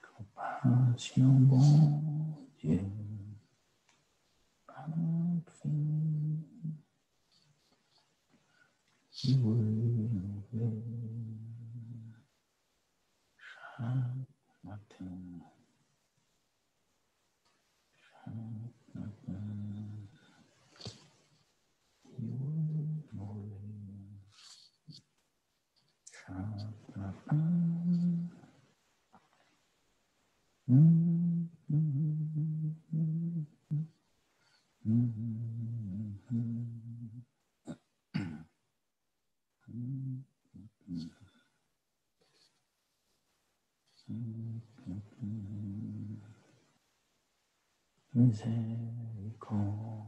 compassion, bon Dieu, par fin, qui renouvelé chaque matin, qui renouvelé chaque matin. Miséricorde,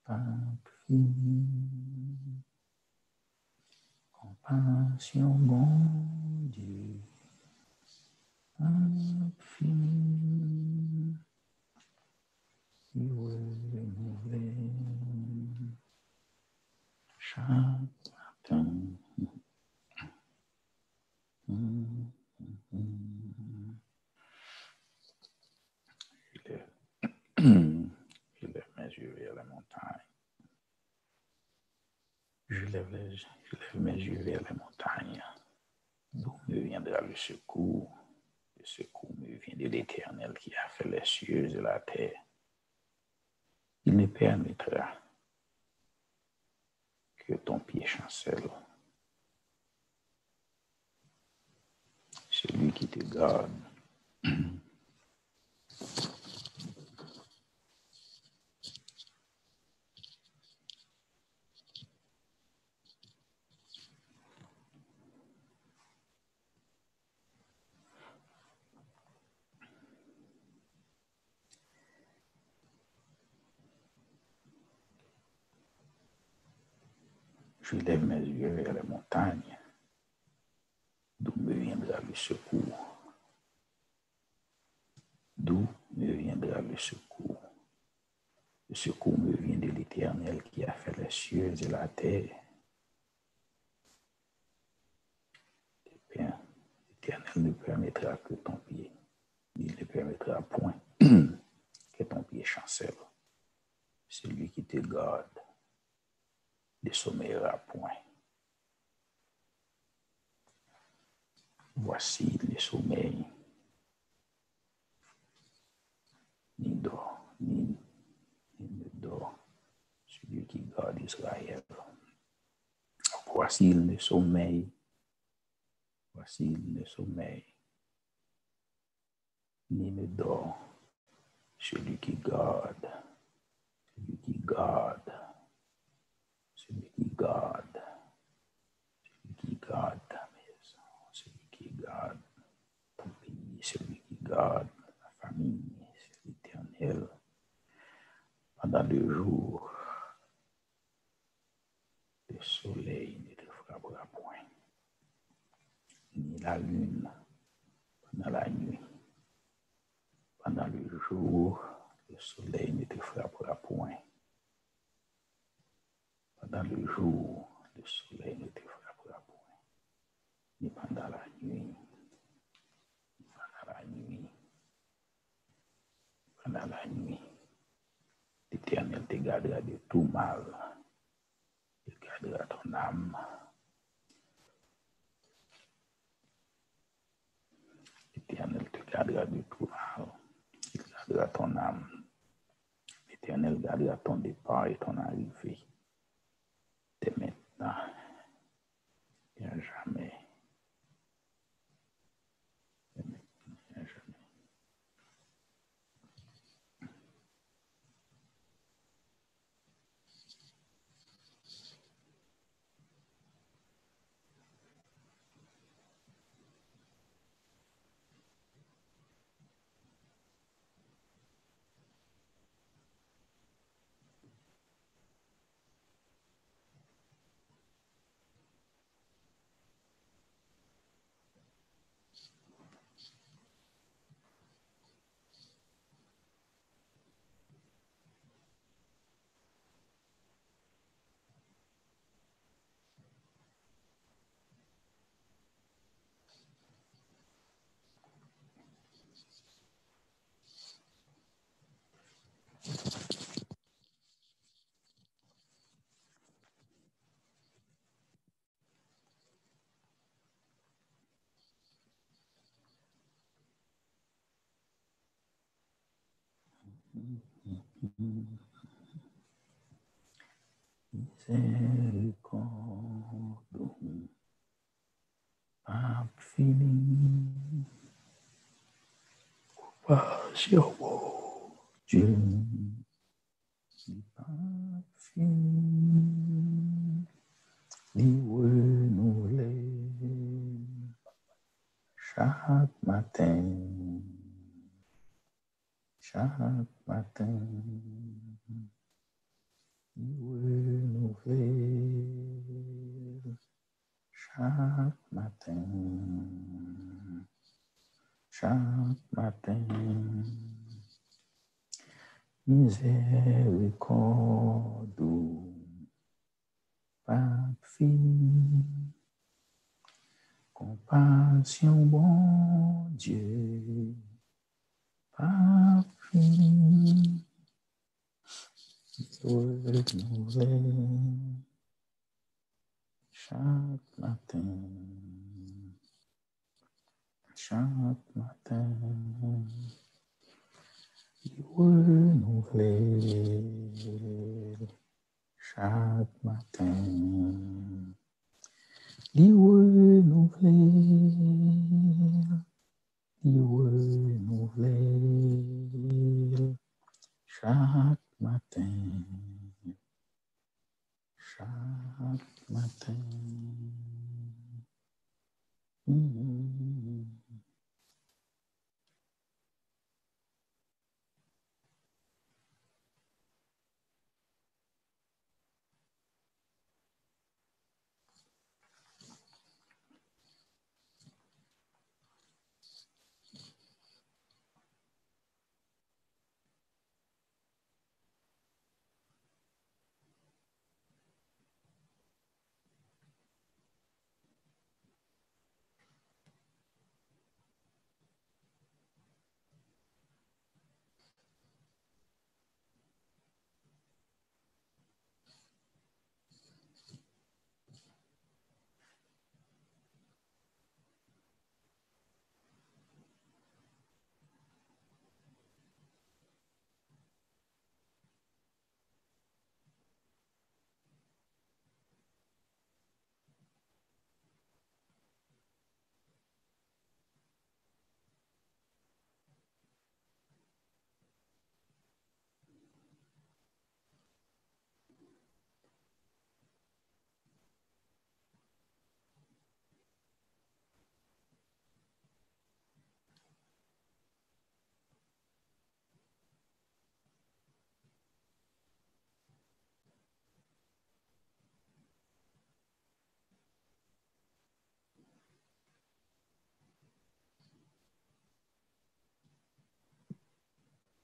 Papi, compassion, bon Dieu, Papi, qui renouvelé chaque matin. Je lève mes yeux vers la montagne. Je lève mes yeux vers les montagnes, d'où me viendra le secours. Le secours me vient de l'Éternel qui a fait les cieux et la terre. Il ne permettra que ton pied chancelle. Celui qui te garde. Je lève mes yeux vers les montagnes, d'où me viendra le secours. D'où me viendra le secours. Le secours me vient de l'Éternel qui a fait les cieux et la terre. L'Éternel ne permettra que ton pied, il ne permettra point que ton pied chancelle. Celui qui te garde ne sommeillera point. Voici le sommeil, ni dort, ni ne dort, celui qui garde Israël. Voici le sommeil, ni ne dort, celui qui garde, ta maison, celui qui garde ton pays, celui qui garde la famille, c'est l'Éternel. Pendant le jour, le soleil ne te frappera point, ni la lune pendant la nuit. Pendant le jour, le soleil ne te frappera point. Pendant le jour, le soleil ne te frappera point. Ni pendant la nuit. Pendant la nuit, l'Éternel te gardera de tout mal. Il gardera ton âme. L'Éternel te gardera de tout mal. Il gardera ton âme. L'Éternel gardera ton départ et ton arrivée. Dès maintenant et à jamais. Miséricorde, pas fini, compassion, mon Dieu, pas fini, ni renouvelé chaque matin, ni renouvelé chaque matin, miséricorde, pas fini, compassion, bon Dieu, pas fini, renouvelé chaque matin, renouvelé chaque matin, renouvelé chaque matin,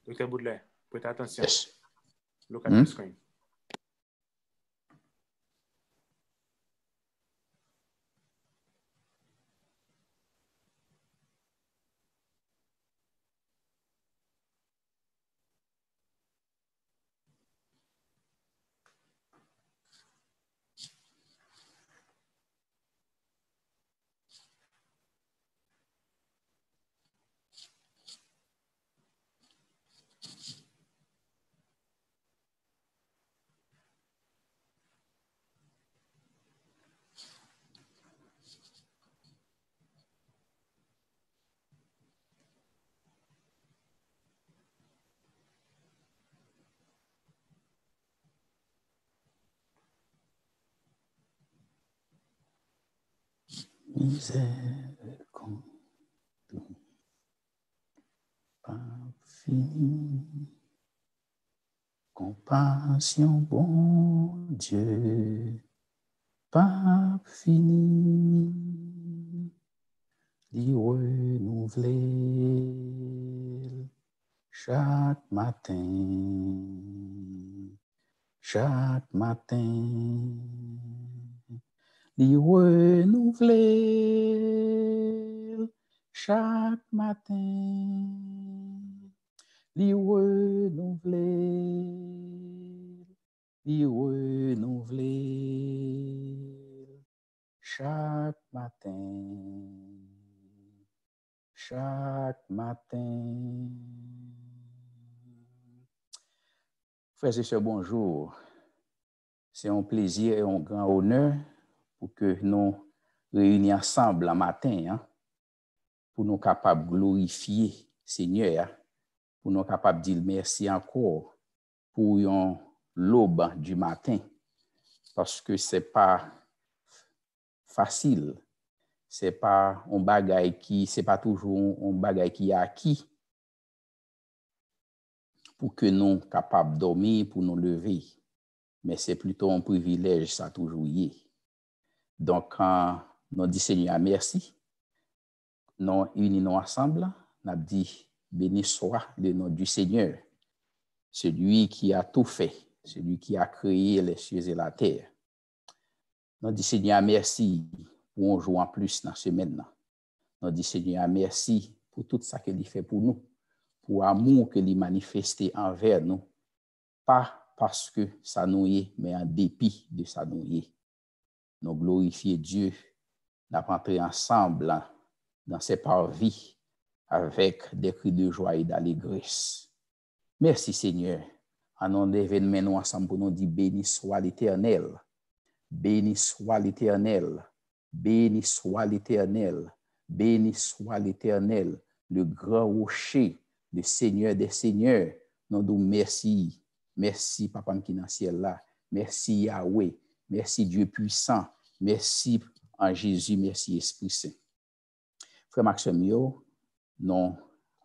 Docteur Baudelaire, prêtez attention. Yes. Look at the screen. Miséricorde, pas fini, compassion, bon Dieu, pas fini, d'y renouveler chaque matin, d'y renouveler chaque matin, d'y renouveler chaque matin, Frères et sœurs, bonjour. C'est un plaisir et un grand honneur pour que nous réunis ensemble un matin, pour nous capables de glorifier Seigneur, pour nous capables de dire merci encore pour l'aube du matin, parce que ce n'est pas facile, c'est pas un bagage qui, c'est pas toujours un bagage qui est acquis pour que nous soyons capables de dormir, pour nous lever. Mais c'est plutôt un privilège, ça toujours y est. Donc, nous disons Seigneur, merci. Nous unissons ensemble, nous disons béni soit le nom du Seigneur, celui qui a tout fait, celui qui a créé les cieux et la terre. Nous disons Seigneur, merci pour un jour en plus dans la semaine. Nous disons Seigneur, merci pour tout ça qu'il fait pour nous, pour l'amour qu'il manifesté envers nous, pas parce que ça nous est, mais en dépit de ça nous est. Nous glorifions Dieu, nous rentrons ensemble dans ces parvis avec des cris de joie et d'allégresse. Merci Seigneur. En nom d'événement, nous ensemble pour nous dire béni soit l'Éternel. Béni soit l'Éternel. Béni soit l'Éternel. Béni soit l'Éternel, le grand rocher, le Seigneur des seigneurs. Nous disons merci. Merci, Papa qui est dans le ciel là. Merci, Yahweh. Merci, Dieu puissant. Merci, en Jésus. Merci, Esprit Saint. Frère Maxime, nous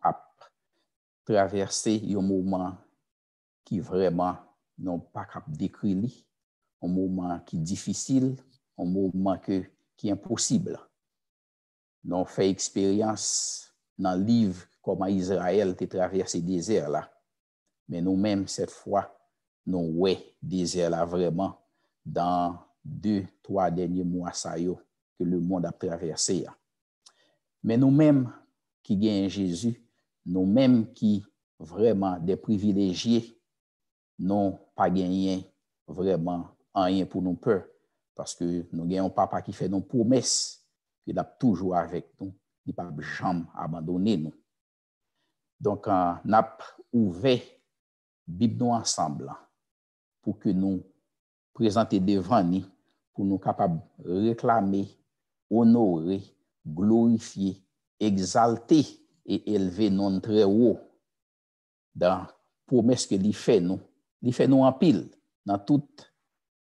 avons traversé un moment qui vraiment n'est pas capable de décrire, un moment qui est difficile, un moment qui est impossible. Nous avons fait expérience dans le livre comment Israël a traversé le désert là. Mais nous-mêmes, cette fois, nous voyons le désert là vraiment dans 2-3 derniers mois que le monde a traversé. Mais nous-mêmes qui gagnons Jésus, nous-mêmes qui vraiment des privilégiés, n'ont pas gagné vraiment rien pour nous peur. Parce que nous gagnons un papa qui fait nos promesses, qui est toujours avec nous, il ne peut jamais abandonner nous. Donc, nous avons ouvert Bible ensemble pour que nous présenter devant nous, pour nous capables de réclamer, honorer, glorifier, exalter et élever non très haut dans la promesse que lui fait nous. Il fait nous en pile dans toute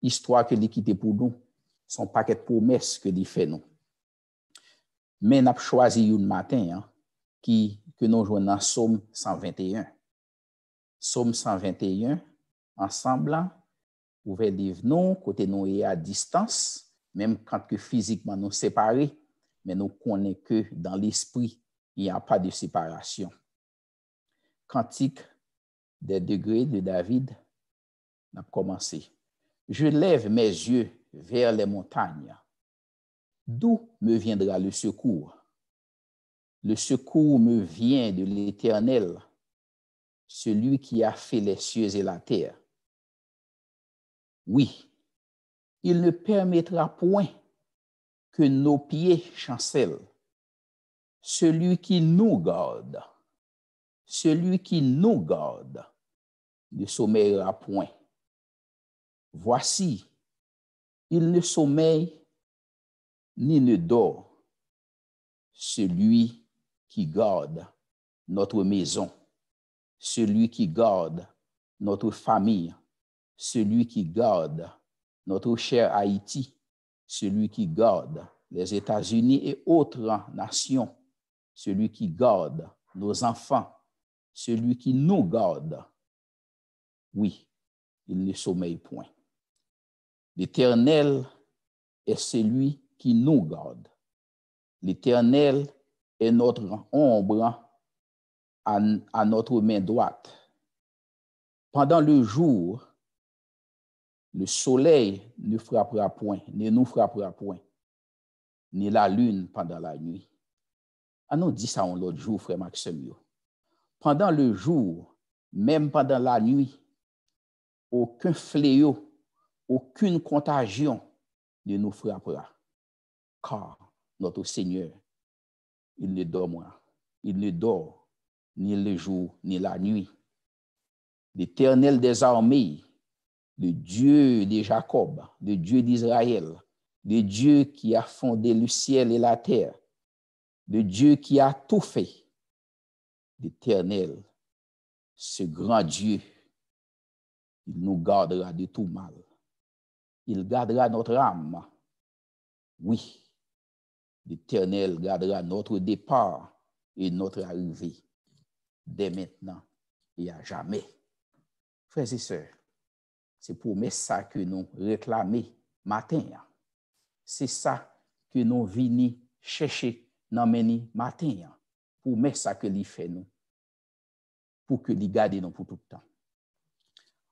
histoire que lui quitté pour nous, son paquet de promesses que lui fait nous. Mais nous avons choisi un matin que nous jouons dans Psaume 121. Psaume 121, ensemble, vous pouvez lire nous, côté nous est à distance, même quand que physiquement nous séparés, mais nous connaissons que dans l'esprit, il n'y a pas de séparation. Cantique des degrés de David, on a commencé. Je lève mes yeux vers les montagnes. D'où me viendra le secours? Le secours me vient de l'Éternel, celui qui a fait les cieux et la terre. Oui, il ne permettra point que nos pieds chancellent. Celui qui nous garde ne sommeillera point. Voici, il ne sommeille ni ne dort, celui qui garde notre maison, celui qui garde notre famille, celui qui garde notre cher Haïti, celui qui garde les États-Unis et autres nations, celui qui garde nos enfants, celui qui nous garde. Oui, il ne sommeille point. L'Éternel est celui qui nous garde. L'Éternel est notre ombre à notre main droite. Pendant le jour, le soleil ne frappera point, ne nous frappera point, ni la lune pendant la nuit. Ah non, dit ça l'autre jour, frère Maxime. Pendant le jour, même pendant la nuit, aucun fléau, aucune contagion ne nous frappera. Car notre Seigneur, il ne dort ni le jour, ni la nuit. l'Éternel des armées, le Dieu de Jacob, le Dieu d'Israël, le Dieu qui a fondé le ciel et la terre, le Dieu qui a tout fait, l'Éternel, ce grand Dieu, il nous gardera de tout mal. Il gardera notre âme. Oui, l'Éternel gardera notre départ et notre arrivée, dès maintenant et à jamais. Frères et sœurs, c'est pour ça que nous réclamons matin. C'est ça que nous venons chercher dans le matin. Pour ça que nous fait nous. Pour que nous gardions nous pour tout le temps.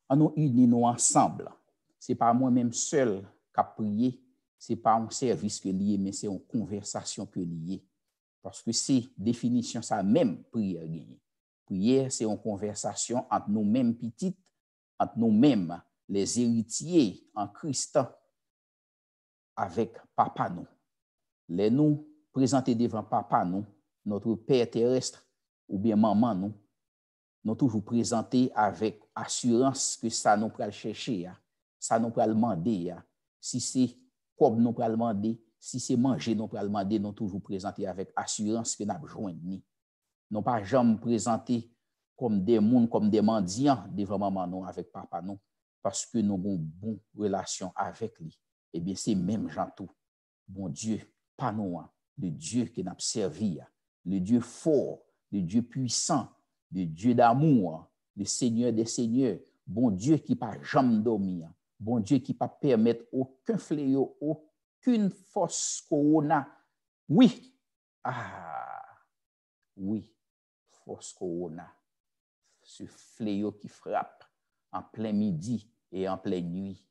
On nous unis nous ensemble. Ce n'est pas moi-même seul qui a prié. Ce n'est pas un service que lié, mais c'est une conversation que lié. Parce que c'est définition ça même prière. Prière, c'est une conversation entre nous-mêmes petites, entre nous-mêmes, les héritiers en Christ, avec papa nous. Les nous présenter devant papa nous, notre père terrestre ou bien maman nous, nous toujours présenter avec assurance que ça nous pral chercher, ça nous pral demander, si c'est comme nous pral demander, si c'est manger nous pral demander, nous toujours présenter avec assurance que nous avons joint ni. Nous pas jamais présenter comme des mondes, comme des mendiants devant maman nous avec papa nous, parce que nous avons une bonne relation avec lui. Eh bien, c'est même gens tout. Bon Dieu, pas nous, le Dieu qui n'a servi, le Dieu fort, le Dieu puissant, le Dieu d'amour, le Seigneur des seigneurs, bon Dieu qui pas jamais dormir, bon Dieu qui pas permettre aucun fléau, aucune force corona. Oui, oui, force corona, ce fléau qui frappe en plein midi et en pleine nuit.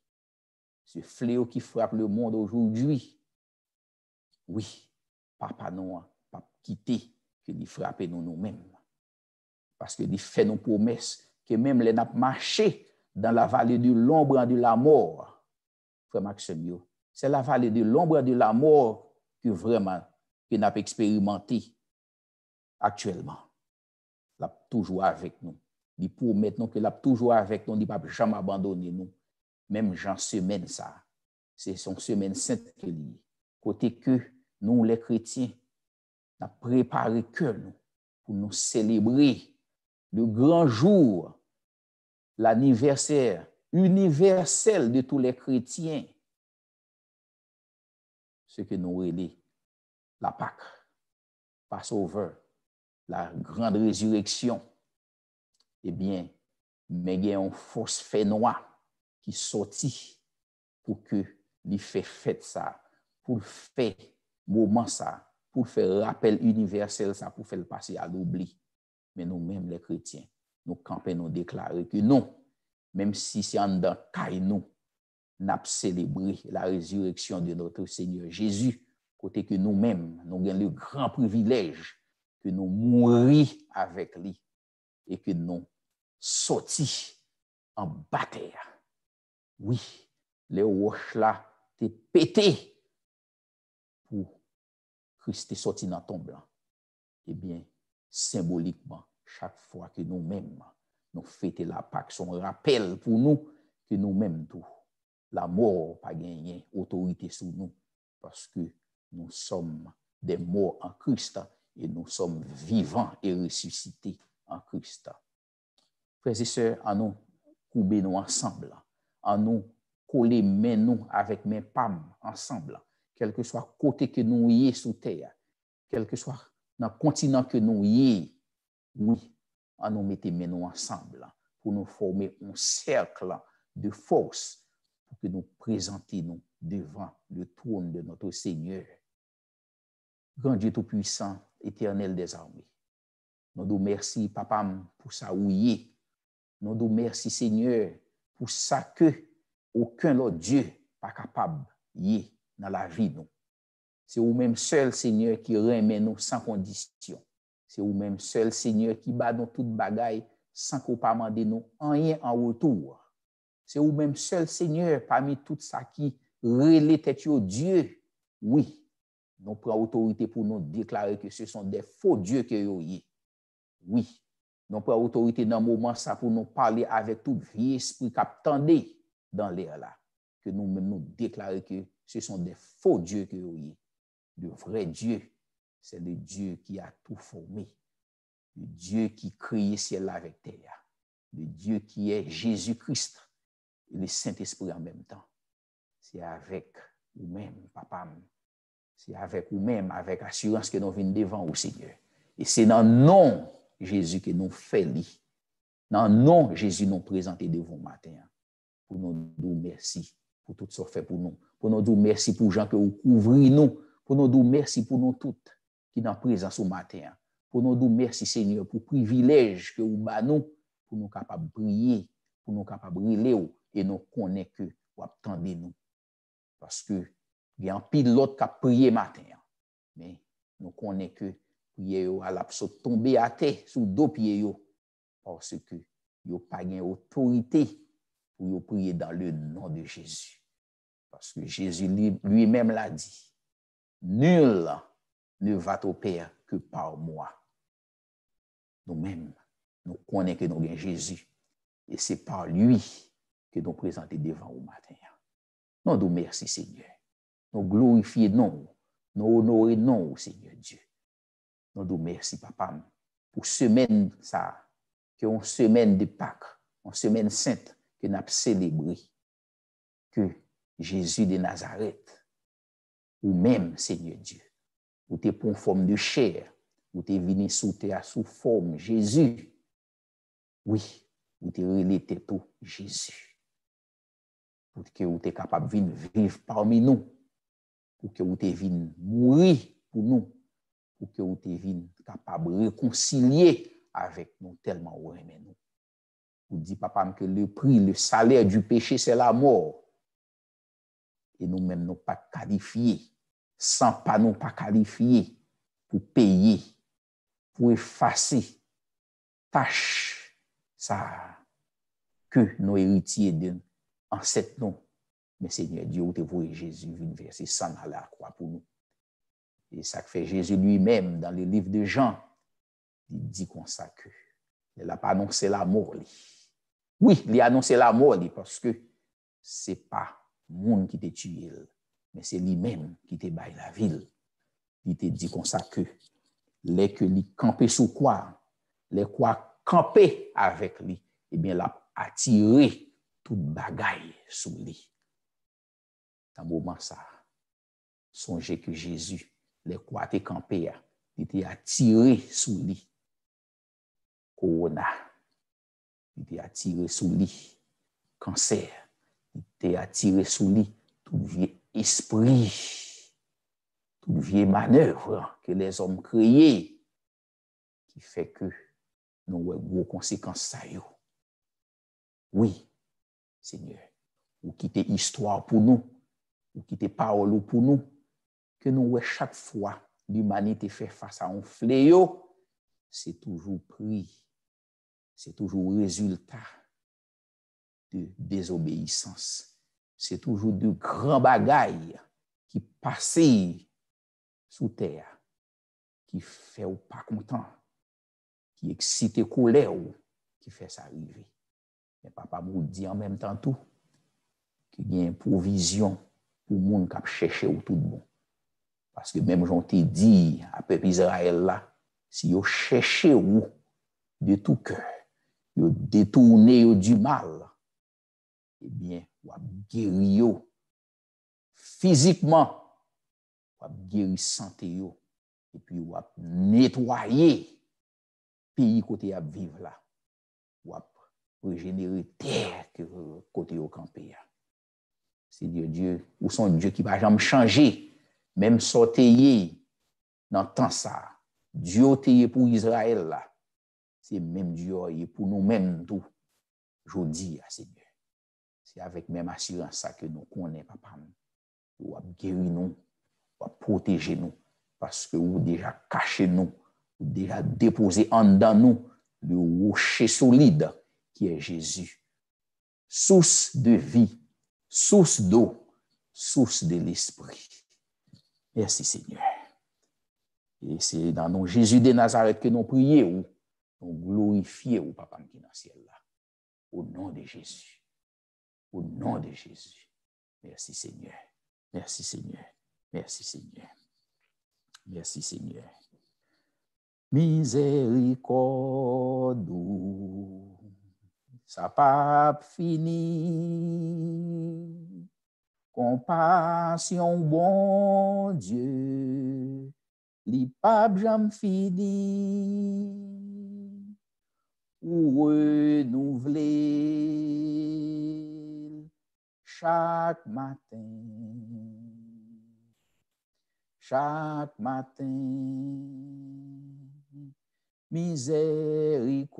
Ce fléau qui frappe le monde aujourd'hui. Oui, papa nous pas quitter que il frappe nous-mêmes. Parce que il fait nos promesses que même les n'a marché dans la vallée de l'ombre de la mort. Frère Maxime, c'est la vallée de l'ombre de la mort que vraiment que n'a expérimenté actuellement. Il est toujours avec nous. Il promet nous que il est toujours avec nous, il ne va jamais abandonner nous. Même Jean semaine ça. C'est son semaine sainte que lié. Côté que nous, les chrétiens, nous avons préparé que nous pour nous célébrer le grand jour, l'anniversaire universel de tous les chrétiens. Ce que nous relèvons, la Pâque, Passover, la grande résurrection. Eh bien, mais il y a un fausse fait noir qui sortit pour que les fait ça, pour faire moment ça, pour faire rappel universel ça, pour faire le passer à l'oubli. Mais nous-mêmes, les chrétiens, nous campons, nous déclarer que non, même si c'est en dedans caille nous, n'a célébré la résurrection de notre Seigneur Jésus, côté que nous-mêmes, nous avons le grand privilège que nous mourions avec lui et que nous sortis en bataille. Oui, les roches là t'es pété pour Christ est sorti dans ton blanc. Eh bien, symboliquement, chaque fois que nous-mêmes, nous fêtons la Pâque, son rappel pour nous que nous-mêmes tout, la mort pas gagné autorité sur nous parce que nous sommes des morts en Christ et nous sommes vivants et ressuscités en Christ. Frères et sœurs, en nous couper nous ensemble, en nous coller main nous avec mes palmes ensemble, quel que soit côté que nous y est sous terre, quel que soit dans le continent que nous y est, oui, en nous mettre main nous ensemble pour nous former un cercle de force pour que nous présenter devant le trône de notre Seigneur. Grand Dieu Tout-Puissant, éternel des armées. Nous nous merci, Papa, pour ça où il est. Nous nous merci, Seigneur, pour ça que aucun autre Dieu n'est pas capable de faire dans la vie. C'est vous-même seul, Seigneur, qui remet nous sans condition. C'est vous-même seul, Seigneur, qui bat nous toute bagaille sans qu'on pas demander nous rien en retour. C'est vous-même seul, Seigneur, parmi tout ça qui relève tête au Dieu. Oui, nous prenons autorité pour nous déclarer que ce sont des faux dieux que vous y. Oui, Nous prenons autorité dans le moment ça pour nous parler avec tout vieux esprit qui attendait dans l'air là. Que nous-mêmes nous déclarer que ce sont des faux dieux que vous avez. Le vrai Dieu, c'est le Dieu qui a tout formé. Le Dieu qui crée ciel avec terre. Le Dieu qui est Jésus-Christ et le Saint-Esprit en même temps. C'est avec vous-même, papa. C'est avec vous-même, avec assurance que nous venons devant vous, Seigneur. Et c'est dans le nom de Jésus que nous faisons. Dans le nom de Jésus, nous présentons devant vous matin. Pour nous dire merci pour tout ce que fait pour nous. Pour nous dire merci pour les gens que vous couvrez nous. Pour nous dire merci pour nous toutes qui sont en présence au matin. Pour nous dire merci, Seigneur, pour le privilège que vous avez nous, pour nous capables de briller, pour nous capables de briller et nous connaître que vous attendez nous. Parce que il y a un pilote qui a prié matin. Mais nous connaissons que prier à l'absolu tomber à terre sous deux pieds parce que il n'y a pas d'autorité pour prier dans le nom de Jésus. Parce que Jésus lui-même l'a dit. Nul ne va au Père que par moi. Nous-mêmes, nous connaissons que nous avons Jésus. Et c'est par lui que nous présentons devant vous matin. Nous nous merci, Seigneur. Nous glorifions non, nous honorons non, Seigneur Dieu. Nous nous merci, Papa, pour semaine ça, que une semaine de Pâques, une semaine sainte que nous avons célébré, que Jésus de Nazareth, ou même, Seigneur Dieu, ou t'es pour une forme de chair, ou t'es venu sous terre sous forme Jésus. Oui, ou t'es relaté tout Jésus. Pour que vous êtes capable de vivre parmi nous, pour que vous êtes mourir pour nous, pour que vous êtes capable de réconcilier avec nous tellement vous aimez nous. Vous dites, papa, que le prix, le salaire du péché, c'est la mort. Et nous-mêmes, nous pas qualifiés, sans pas nous pas qualifiés pour payer, pour effacer tâche ça que nos héritiers de ancêtres nous. Mais Seigneur Dieu, te voyez Jésus vient verser sang à la croix pour nous. Et ça fait Jésus lui-même dans le livre de Jean, il dit comme ça que il n'a pas annoncé la mort. Oui, il a annoncé la mort parce que c'est pas monde qui t'a tué, mais c'est lui-même qui t'a baillé la ville. Il t'a dit comme ça que les que lui campé sous quoi, les quoi campé avec lui, eh bien l'a attiré toute bagaille sous lui. Dans ce moment ça, songez que Jésus, les quoi était campé, il était attiré sous lui. Corona, il était attiré sous lui. Cancer, il était attiré sous lui. Tout vieux esprit, toute vieille manœuvre que les hommes créent, qui fait que nous avons gros conséquences ça yo. Oui, Seigneur, ou quitter histoire pour nous, ou quitter parole pour nous, que nous chaque fois l'humanité fait face à un fléau, c'est toujours prix, c'est toujours résultat de désobéissance. C'est toujours de grands bagailles qui passent sous terre, qui fait ou pas content, qui excite colère ou qui fait ça arriver. Mais papa vous dit en même temps tout, qu'il y a une provision pour le monde qui cherche ou tout bon. Parce que même j'en t'ai dit à peuple Israël là, si vous cherchez ou de tout cœur, vous détournez du mal, eh bien, vous guérir physiquement, vous guérir santé, et puis vous nettoyer pays côté à vivre là, vous régénérer terre que côté au campé. C'est Dieu, ou son Dieu qui va jamais changer, même sortir dans le temps ça. Dieu t'est pour Israël là, c'est même Dieu pour nous-mêmes tout. Je dis à Seigneur. C'est avec même assurance ça que nous connaissons, papa. Vous avez guéri nous, vous avez protégé nous, parce que vous déjà caché nous, vous déjà déposé en dedans nous le rocher solide qui est Jésus. Source de vie, source d'eau, source de l'esprit. Merci Seigneur. Et c'est dans le nom Jésus de Nazareth que nous prions. nous glorifier au Papa qui est dans le ciel là. Au nom de Jésus. Au nom de Jésus. Merci Seigneur. Merci Seigneur. Merci Seigneur. Merci Seigneur. Miséricorde, ça pas fini. Compassion, bon Dieu, li pas jamais fini. Ou renouveler chaque matin. Chaque matin, miséricorde,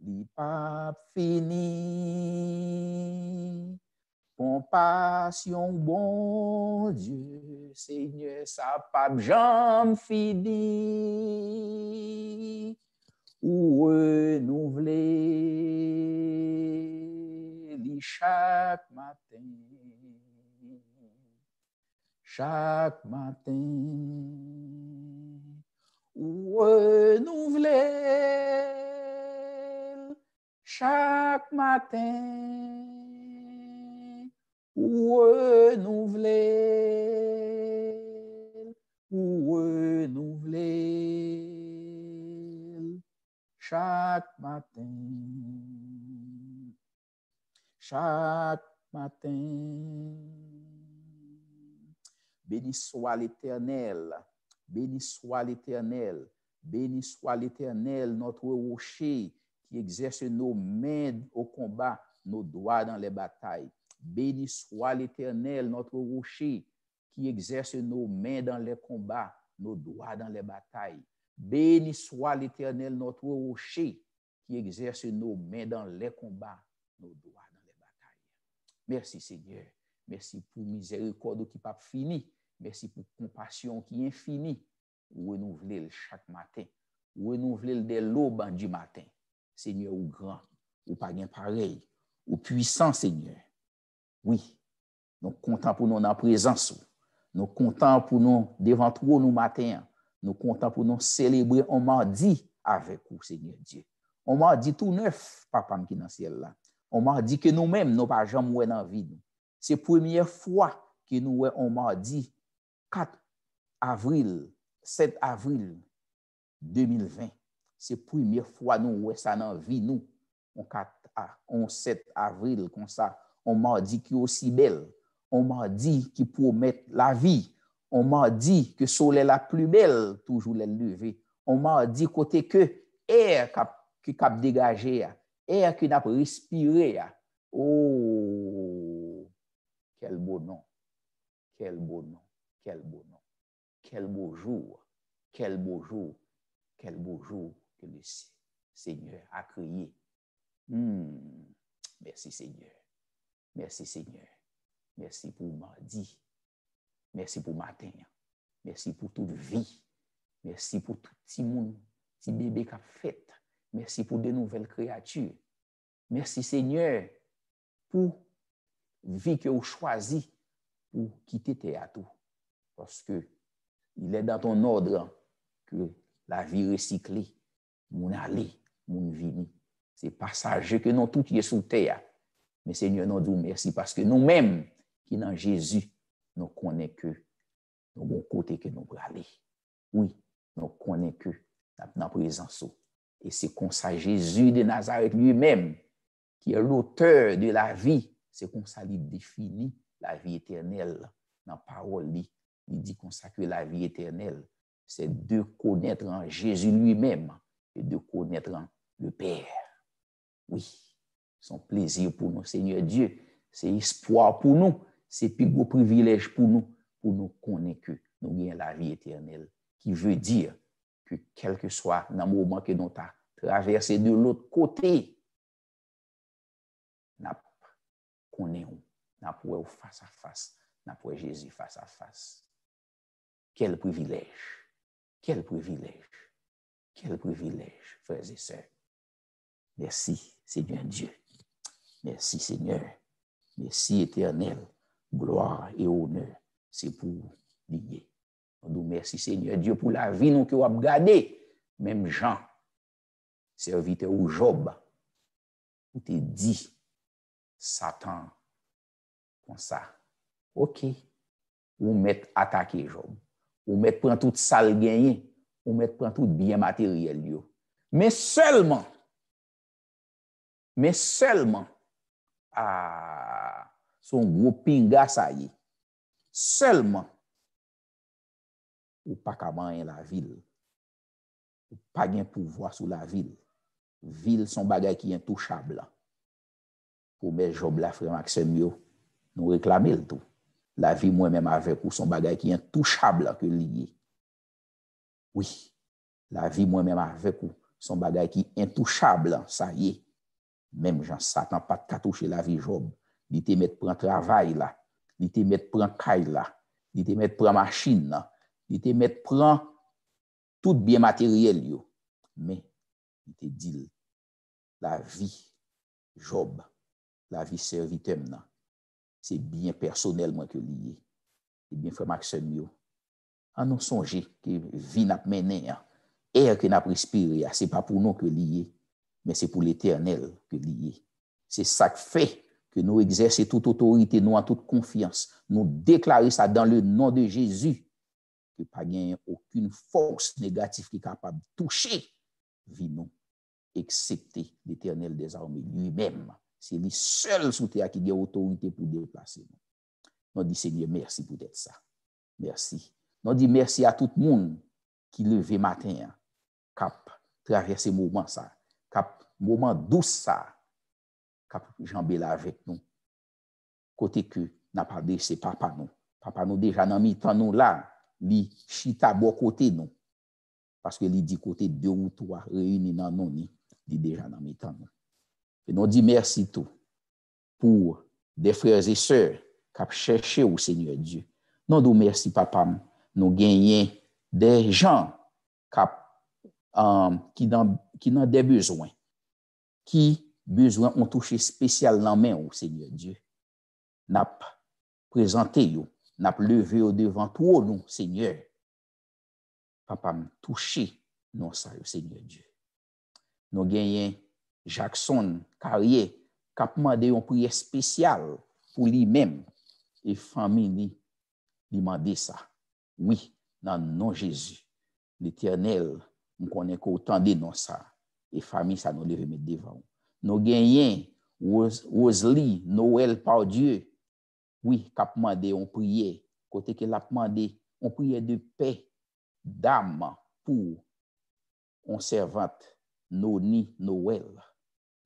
li pas fini. Compassion, bon Dieu, Seigneur, ça pas jamais fini. Ou renouveler li chaque matin. Chaque matin, ou renouveler chaque matin, ou renouveler chaque matin, chaque matin. Béni soit l'Éternel, béni soit l'Éternel, béni soit l'Éternel, notre rocher, qui exerce nos mains au combat, nos doigts dans les batailles. Béni soit l'Éternel, notre rocher, qui exerce nos mains dans les combats, nos doigts dans les batailles. Béni soit l'Éternel, notre rocher, qui exerce nos mains dans les combats, nos doigts dans les batailles. Merci Seigneur. Merci pour miséricorde qui n'a pas fini. Merci pour compassion qui est infinie. Renouveler chaque matin. Renouveler dès l'aube du matin. Seigneur, ou grand, ou pas bien pareil, ou puissant, Seigneur. Oui, nous comptons pour nous dans la présence. Nous comptons pour nous devant toi nous matin. Nous comptons pour nous célébrer un mardi avec vous, Seigneur Dieu. On m'a dit tout neuf, papa qui est dans le ciel là. On m'a dit que nous-mêmes, nous pas jamais dans la vie. C'est la première fois que nous on mardi 4 avril, 7 avril 2020. C'est la première fois nous voyons ça dans la vie nous. On 7 avril comme ça, on m'a dit qui est aussi belle. On m'a dit qui promet la vie. On m'a dit que le soleil la plus belle toujours les lever. On m'a dit côté que air qui cap dégagé, air qui n'a pas respiré. Oh, quel beau nom. Quel beau nom. Quel beau nom. Quel beau jour. Quel beau jour. Quel beau jour que le Seigneur a créé. Merci Seigneur. Merci Seigneur. Merci pour mardi. Merci pour matin. Merci pour toute vie. Merci pour tout petit monde, petit bébé qui a fait. Merci pour de nouvelles créatures. Merci Seigneur pour vie que vous choisi pour quitter théâtre. Parce que il est dans ton ordre que la vie recyclée, mon aller, mon vini. C'est passager que nous tout est sous terre. Mais Seigneur, nous disons merci parce que nous-mêmes qui dans Jésus, nous connaissons que nous bon côté que nous pouvons aller. Oui, nous connaissons que dans la présence. Et c'est comme ça Jésus de Nazareth lui-même, qui est l'auteur de la vie, c'est comme ça qu'il définit la vie éternelle. Dans la parole, il dit comme ça que la vie éternelle, c'est de connaître en Jésus lui-même et de connaître en le Père. Oui, son plaisir pour nous, Seigneur Dieu, c'est espoir pour nous, c'est plus gros privilège pour nous connaître que nous gagnons la vie éternelle, qui veut dire que quel que soit dans le moment que nous avons traversé de l'autre côté, nous connaissons, nous pouvons face à face, nous pouvons Jésus face à face. Quel privilège, quel privilège, quel privilège, frères et sœurs. Merci, Seigneur Dieu. Merci, Seigneur. Merci, éternel. Gloire et honneur, c'est pour lier. Nous merci, Seigneur Dieu, pour la vie nous que vous avez gardée même Jean, serviteur ou Job, ou te dit, Satan, comme ça. OK. Ou mettre attaquer Job. Ou mettre prendre tout ça gagné. Ou mettre prendre tout bien matériel. Yo. Mais seulement, son gros pinga ça y est. Seulement, ou pas qu'à la ville. Ou pas gain pouvoir sur la ville. Ville son bagay qui est intouchable. Pour mettre Job la frère Maxime yo, nous réclamer le tout. La vie moi-même avec ou son bagay qui est intouchable que lié. Oui, la vie moi-même avec ou son bagay qui est intouchable, ça y est. Même Jean Satan pas de toucher la vie Job. Il te met prendre travail là, il te met prendre caille là, il te met prendre machine là, il te met prendre tout bien matériel yo. Mais il te dit la vie Job, la vie serviteur là, c'est bien personnellement que lié. C'est bien frère Maxime yo. En nous songer que vie n'a mené, air que n'a respiré, c'est pas pour nous que lié, mais c'est pour l'Éternel que lié. C'est ça qui fait que nous exerçons toute autorité, nous en toute confiance, nous déclarer ça dans le nom de Jésus, que pas gagne aucune force négative qui est capable de toucher vie nous, excepté l'Éternel des armées lui-même. C'est lui seul sous terre qui a autorité pour déplacer nous. Nous dit Seigneur, merci pour être ça. Merci. Nous dit merci à tout le monde qui levé matin, cap traverser moment ça, cap moment douce ça, cap jambé là avec nous. Côté que n'a pas laissé papa nous. Papa nous déjà dans mi-temps nous là, li chita bon côté nous. Parce que li dit côté 2 ou 3 réunis dans nous ni, li déjà dans mi-temps nous. Et nous dit merci tout pour des frères et sœurs qui ont cherché au Seigneur Dieu. Nous disons merci papa, nous gagnons des gens qui ont des besoins, qui besoin ont touché spécial dans main au Seigneur Dieu. N'a présenté yo, n'a levé au devant toi nous Seigneur. Papa touché non ça au Seigneur Dieu. Nous gagnons Jackson Carrier qui a demandé une prière spéciale pour lui-même et famille lui demander ça. Oui, dans le nom de Jésus, l'Éternel, nous connaissons qu'autant de noms ça et famille ça nous lever mettre devant. Nous gagnons Rosalie Noël par Dieu. Oui, qui a demandé une prière côté qu'elle a demandé une prière de paix d'âme pour une servante Noni Noël.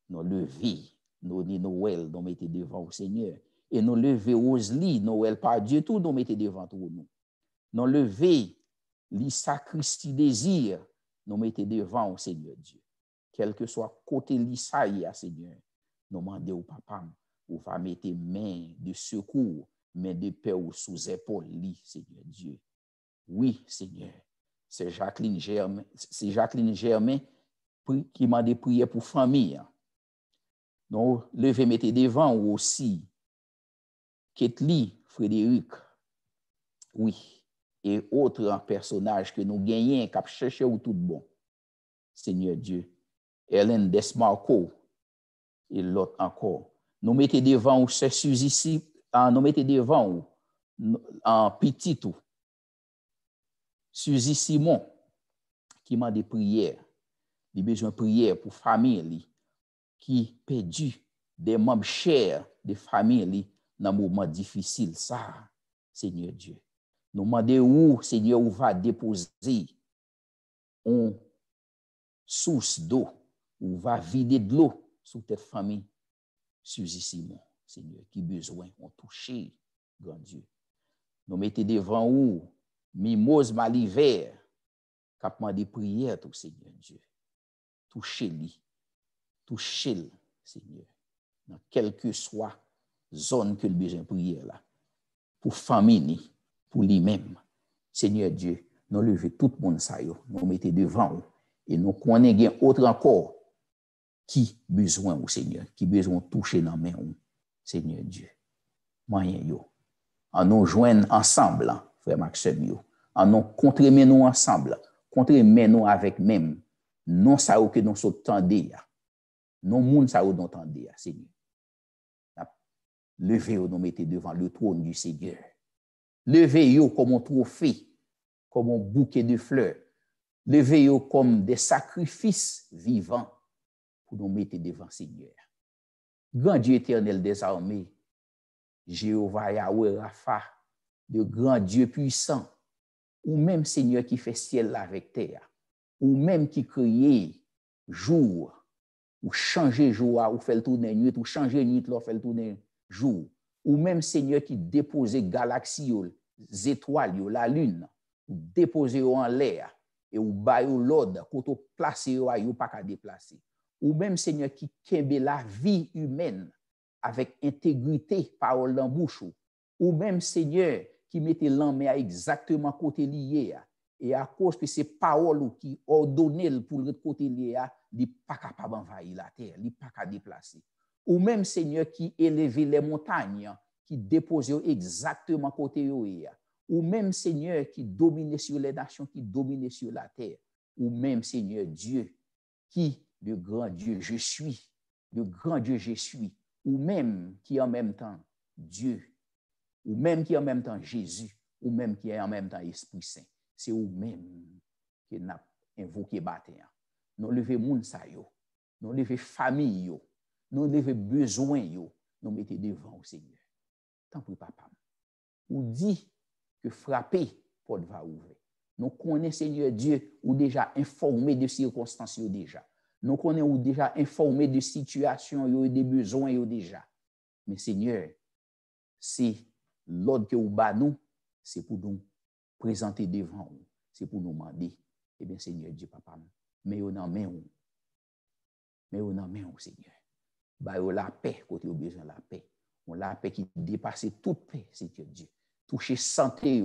Nous lever Noni Noël, nous mettez devant au Seigneur. Et nous lever Rosalie Noël par Dieu, tout nous mettez devant nous. Nous lever Lisa Christi Désir, nous mettez devant au Seigneur Dieu. Quel que soit côté Lisa, Seigneur, nous demandons au papa, ou va mettre main de secours, main de paix sous épaule, Seigneur Dieu. Oui, Seigneur. C'est Jacqueline Germain qui m'a des prières pour famille. Nous lever mettez devant aussi Ketli Frédéric. Oui. Et autres personnages que nous gagnons, qui cherché ou tout bon. Seigneur Dieu. Hélène Desmarco et l'autre encore. Nous mettez devant c'est Suzy, nous mettez devant en petit tout. Suzy Simon qui m'a des prières. Il a besoin de prières pour famille qui perdu des membres chers de famille dans un moment difficile ça. Seigneur Dieu. Nous demandons où Seigneur où va déposer une source d'eau, où va vider de l'eau sur cette famille. Suzy Simon, Seigneur, qui besoin ont touché, grand Dieu. Nous mettons devant où Mimose Maliver, qui a demandé prière tout Seigneur Dieu. Touchez-le, Seigneur, dans quelle que soit zone que le besoin de prière là, pour famille, pour lui-même. Seigneur Dieu, nous levons tout le monde ça, nous mettons devant eux, et nous connaissons autre encore qui besoin au Seigneur, qui besoin de toucher dans main Seigneur Dieu. Moyen yo. En nous joindre ensemble, frère Maxime yo. En nous contremer nous ensemble contre mais nous avec même, non ça ou que nous sommes tendés, non moun ça ou nous tendés, Seigneur. Levez-vous, nous mettez devant le trône du Seigneur. Levez-vous comme un trophée, comme un bouquet de fleurs. Levez-vous comme des sacrifices vivants pour nous mettre devant le Seigneur. Grand Dieu éternel des armées, Jéhovah Yahweh Rapha, le grand Dieu puissant, ou même Seigneur qui fait ciel avec terre, ou même qui crée jour, ou changer jour, ou fait le tourner nuit, ou changer nuit, ou fait le tourner jour, ou même Seigneur qui dépose galaxies, les étoiles, la lune, ou dépose en l'air, et ou baille l'ordre, quand on place, ou pas qu'à déplacer. Ou même Seigneur qui kembe la vie humaine avec intégrité, parole dans bouche, ou même Seigneur qui mettait l'homme à exactement côté lié, et à cause que c'est parole qui ordonne pour le côté lié, il n'est pas capable d'envahir la terre, il n'est pas capable de déplacer. Ou même Seigneur qui élevait les montagnes, qui déposait exactement côté lié, ou même Seigneur qui dominait sur les nations, qui dominait sur la terre, ou même Seigneur Dieu qui, le grand Dieu, je suis, le grand Dieu, je suis, ou même qui en même temps Dieu, ou même qui en même temps Jésus, ou même qui est en même temps Esprit Saint. C'est ou même qui n'a invoqué bâtiment. Nous lever moun sa yo, nous lever famille yo, nous lever besoin yo, nous mettez devant au Seigneur. Tant pour papa. Ou dit que frapper, porte va ouvrir. Nous connaissons Seigneur Dieu ou déjà informé de circonstances yo déjà. Nous connaissons ou déjà informé de situations yo et des besoins yo déjà. Mais Seigneur, c'est l'ordre que vous bat nous, c'est pour nous présenter devant vous, c'est pour nous demander, eh bien Seigneur Dieu papa, mais on en met où? Mais on en met où Seigneur? Bah la paix, côté au besoin la paix. On la paix qui dépasse toute paix, Seigneur Dieu. Toucher santé,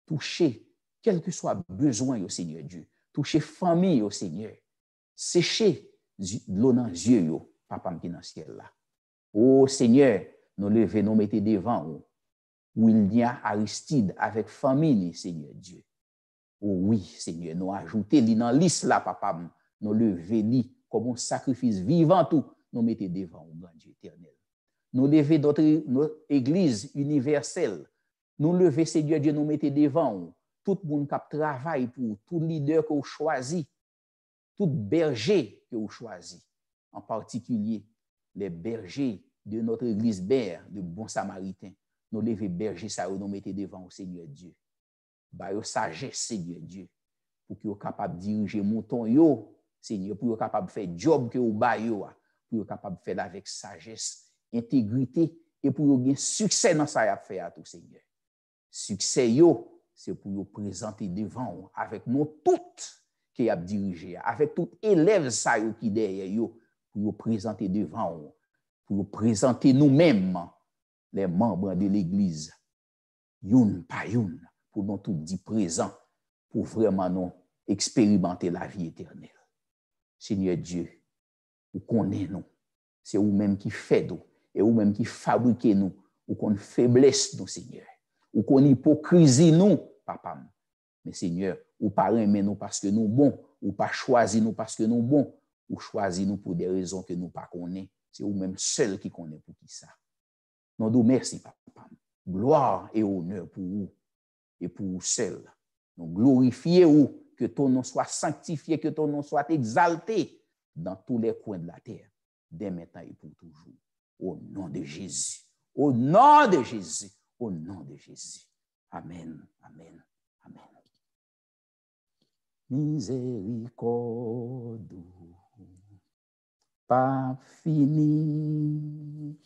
toucher quel que soit besoin, Seigneur Dieu. Toucher famille, Seigneur. Sécher l'eau dans les yeux, papa qui dans le ciel là. Oh Seigneur, nous levons, nous mettons devant où il y a Aristide avec famille, Seigneur Dieu. Oh oui, Seigneur, nous ajoutons dans la liste là, papa, nous levons comme un sacrifice vivant tout, nous mettons devant au grand Dieu éternel. Nous levons notre église universelle. Nous levons, Seigneur Dieu, nous mettons devant tout le monde qui travaille pour tout leader que vous choisissez, tout berger que vous choisissez, en particulier les bergers de notre église Bère, de Bon Samaritain. Nous levons berger ça, nous mettons devant au Seigneur Dieu. Bah, yo sagesse, Seigneur Dieu, pour que vous capable de diriger mouton yo, Seigneur, pour que vous capable de faire job que vous ba yo, pour que vous capable de faire avec sagesse, intégrité, et pour que vous succès dans ça à faire à tout, Seigneur. Succès yo, c'est pour vous présenter devant avec nous toutes qui a dirigé, avec tout élève ça yo qui derrière yo, pour vous présenter devant vous, pour vous présenter nous-mêmes, les membres de l'église, youn pa youn, pour nous tout dit présent, pour vraiment nous expérimenter la vie éternelle. Seigneur Dieu, vous connaissez nous, c'est vous-même qui fait nous, et vous-même qui fabriquez nous, ou qu'on faiblesse nous, Seigneur, ou qu'on hypocrisie nous, papa. Mais Seigneur, ou pas aimer nous parce que nous bons, ou pas choisir nous parce que nous bons, ou choisir nous pour des raisons que nous pas connaissons. C'est vous-même seul qui connaît pour qui ça. Nous nous merci, papa. Gloire et honneur pour vous et pour vous seul. Nous glorifions que ton nom soit sanctifié, que ton nom soit exalté dans tous les coins de la terre, dès maintenant et pour toujours. Au nom de Jésus. Au nom de Jésus. Au nom de Jésus. Amen. Amen. Amen. Miséricorde, pas fini.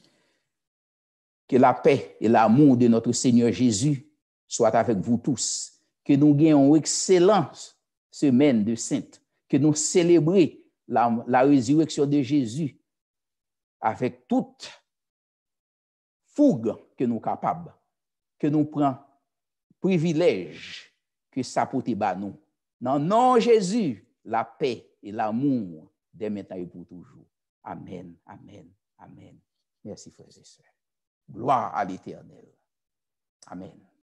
Que la paix et l'amour de notre Seigneur Jésus soient avec vous tous. Que nous ayons une excellente semaine de Sainte. Que nous célébrions la résurrection de Jésus avec toute fougue que nous sommes capables. Que nous prenons privilège que ça peut être nous. Dans le nom de Jésus, la paix et l'amour dès maintenant et pour toujours. Amen, amen, amen. Merci frères et sœurs. Gloire à l'Éternel. Amen.